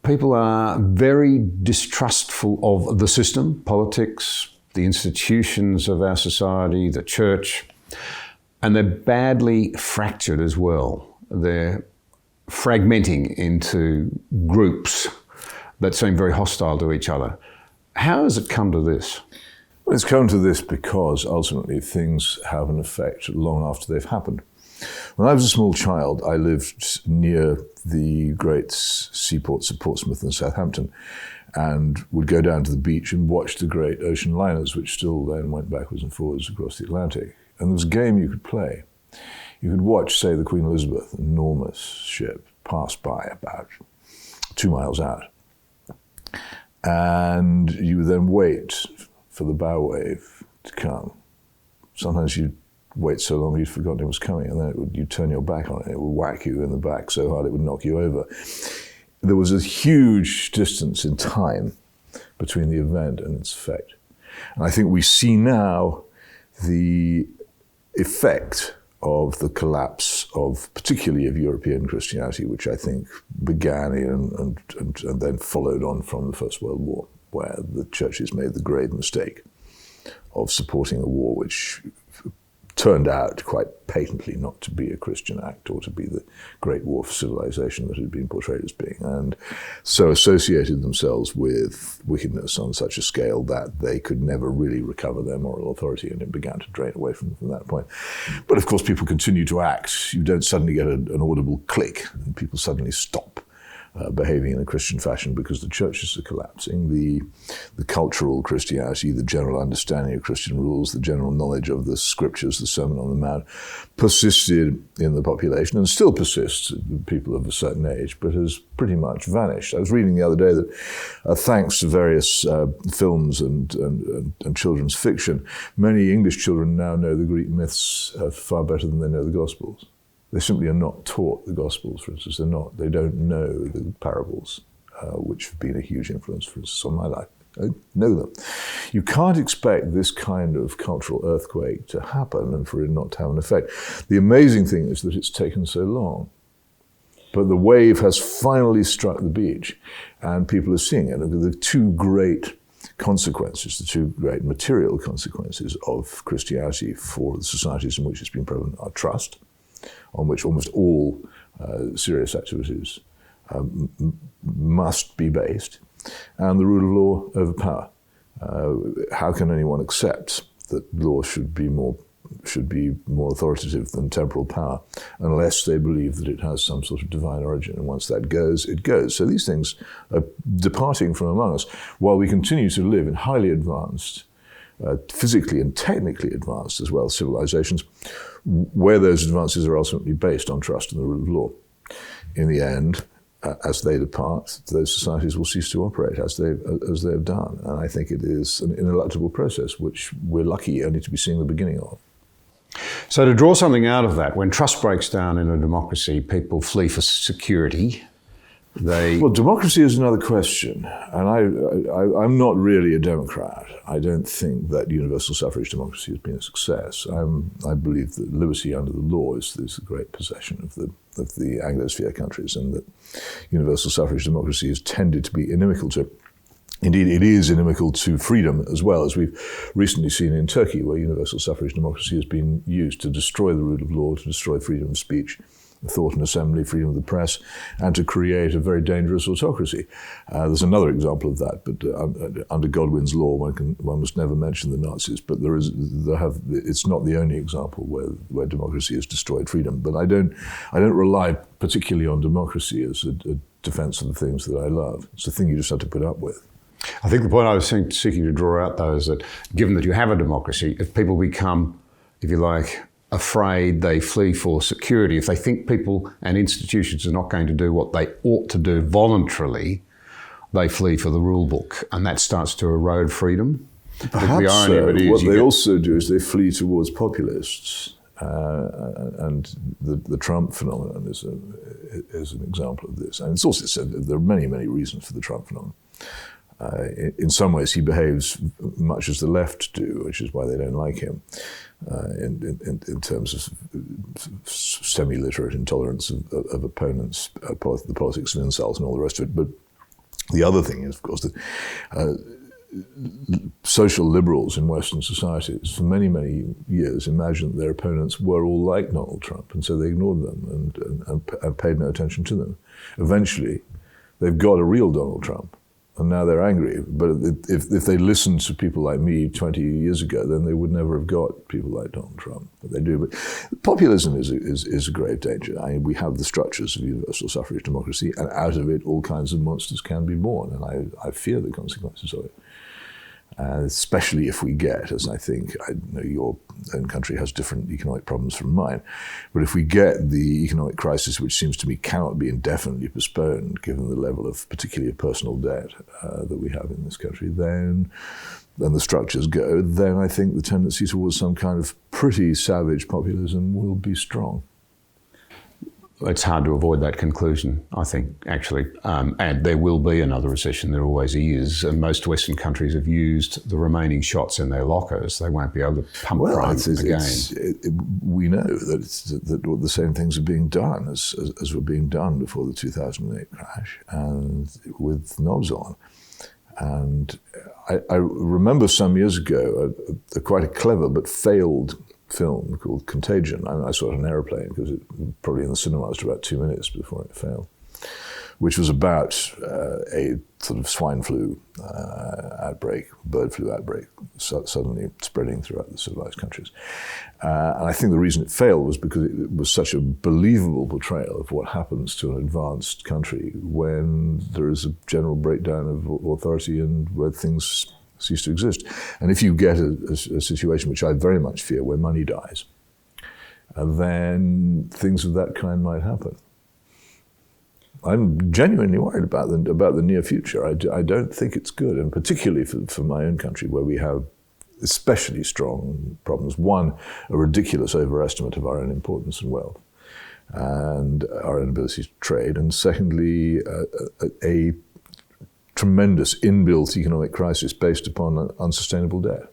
People are very distrustful of the system, politics, the institutions of our society, the church, and they're badly fractured as well. They're fragmenting into groups that seem very hostile to each other. How has it come to this? Well, it's come to this because ultimately things have an effect long after they've happened. When I was a small child, I lived near the great seaports of Portsmouth and Southampton, and would go down to the beach and watch the great ocean liners, which still then went backwards and forwards across the Atlantic. And there was a game you could play. You could watch, say, the Queen Elizabeth, an enormous ship, pass by about 2 miles out. And you would then wait for the bow wave to come. Sometimes you'd wait so long you'd forgotten it was coming, and then you'd turn your back on it, it would whack you in the back so hard it would knock you over. There was a huge distance in time between the event and its effect. And I think we see now the effect of the collapse of, particularly of European Christianity, which I think began and then followed on from the First World War, where the churches made the grave mistake of supporting a war which turned out quite patently not to be a Christian act or to be the great war for civilization that had been portrayed as being, and so associated themselves with wickedness on such a scale that they could never really recover their moral authority, and it began to drain away from that point. But of course people continue to act. You don't suddenly get an audible click and people suddenly stop behaving in a Christian fashion because the churches are collapsing. The cultural Christianity, the general understanding of Christian rules, the general knowledge of the scriptures, the Sermon on the Mount, persisted in the population and still persists in people of a certain age, but has pretty much vanished. I was reading the other day that thanks to various films and children's fiction, many English children now know the Greek myths far better than they know the Gospels. They simply are not taught the Gospels, for instance. They don't know the parables, which have been a huge influence, for instance, on my life. I don't know them. You can't expect this kind of cultural earthquake to happen and for it not to have an effect. The amazing thing is that it's taken so long. But the wave has finally struck the beach, and people are seeing it. The two great consequences, the two great material consequences of Christianity for the societies in which it's been prevalent are trust, on which almost all serious activities must be based, and the rule of law over power. How can anyone accept that law should be more authoritative than temporal power unless they believe that it has some sort of divine origin? And once that goes, it goes. So these things are departing from among us while we continue to live in highly advanced, physically and technically advanced as well, civilizations, where those advances are ultimately based on trust and the rule of law. In the end, as they depart, those societies will cease to operate as they've done. And I think it is an ineluctable process, which we're lucky only to be seeing the beginning of. So to draw something out of that, when trust breaks down in a democracy, people flee for security. Well, democracy is another question, and I'm not really a Democrat. I don't think that universal suffrage democracy has been a success. I believe that liberty under the law is the great possession of the Anglosphere countries, and that universal suffrage democracy has tended to be inimical to. Indeed, it is inimical to freedom as well, as we've recently seen in Turkey, where universal suffrage democracy has been used to destroy the rule of law, to destroy freedom of speech, thought and assembly, freedom of the press, and to create a very dangerous autocracy. There's another example of that, but under Godwin's law, one must never mention the Nazis. But it's not the only example where democracy has destroyed freedom. But I don't rely particularly on democracy as a defense of the things that I love. It's a thing you just have to put up with. I think the point I was seeking to draw out, though, is that given that you have a democracy, if people become, if you like, afraid, they flee for security. If they think people and institutions are not going to do what they ought to do voluntarily, they flee for the rule book, and that starts to erode freedom. Perhaps what they also do is they flee towards populists, and the Trump phenomenon is an example of this. And it's also said that there are many, many reasons for the Trump phenomenon. In some ways, he behaves much as the left do, which is why they don't like him. In terms of semi-literate intolerance of opponents, the politics of insults and all the rest of it. But The other thing is, of course, that social liberals in Western societies for many, many years imagined that their opponents were all like Donald Trump, and so they ignored them and paid no attention to them. Eventually, they've got a real Donald Trump, and now they're angry. But if they listened to people like me 20 years ago, then they would never have got people like Donald Trump. But they do. But populism is a grave danger. I mean, we have the structures of universal suffrage democracy, and out of it, all kinds of monsters can be born, and I fear the consequences of it. Especially if we get, as I think, I know your own country has different economic problems from mine, but if we get the economic crisis, which seems to me cannot be indefinitely postponed, given the level of particularly of personal debt that we have in this country, then the structures go, then I think the tendency towards some kind of pretty savage populism will be strong. It's hard to avoid that conclusion, I think, actually. And there will be another recession, there always is. And most Western countries have used the remaining shots in their lockers. They won't be able to pump again. We know that the same things are being done as were being done before the 2008 crash, and with knobs on. And I remember some years ago quite a clever but failed film called Contagion. I saw it on an aeroplane because it probably in the cinema was about 2 minutes before it failed, which was about a sort of swine flu outbreak, bird flu outbreak, suddenly spreading throughout the civilized countries. And I think the reason it failed was because it was such a believable portrayal of what happens to an advanced country when there is a general breakdown of authority and where things cease to exist. And if you get a situation, which I very much fear, where money dies, then things of that kind might happen. I'm genuinely worried about the near future. I don't think it's good, and particularly for my own country, where we have especially strong problems. One, a ridiculous overestimate of our own importance and wealth, and our own ability to trade, and secondly, a tremendous inbuilt economic crisis based upon unsustainable debt.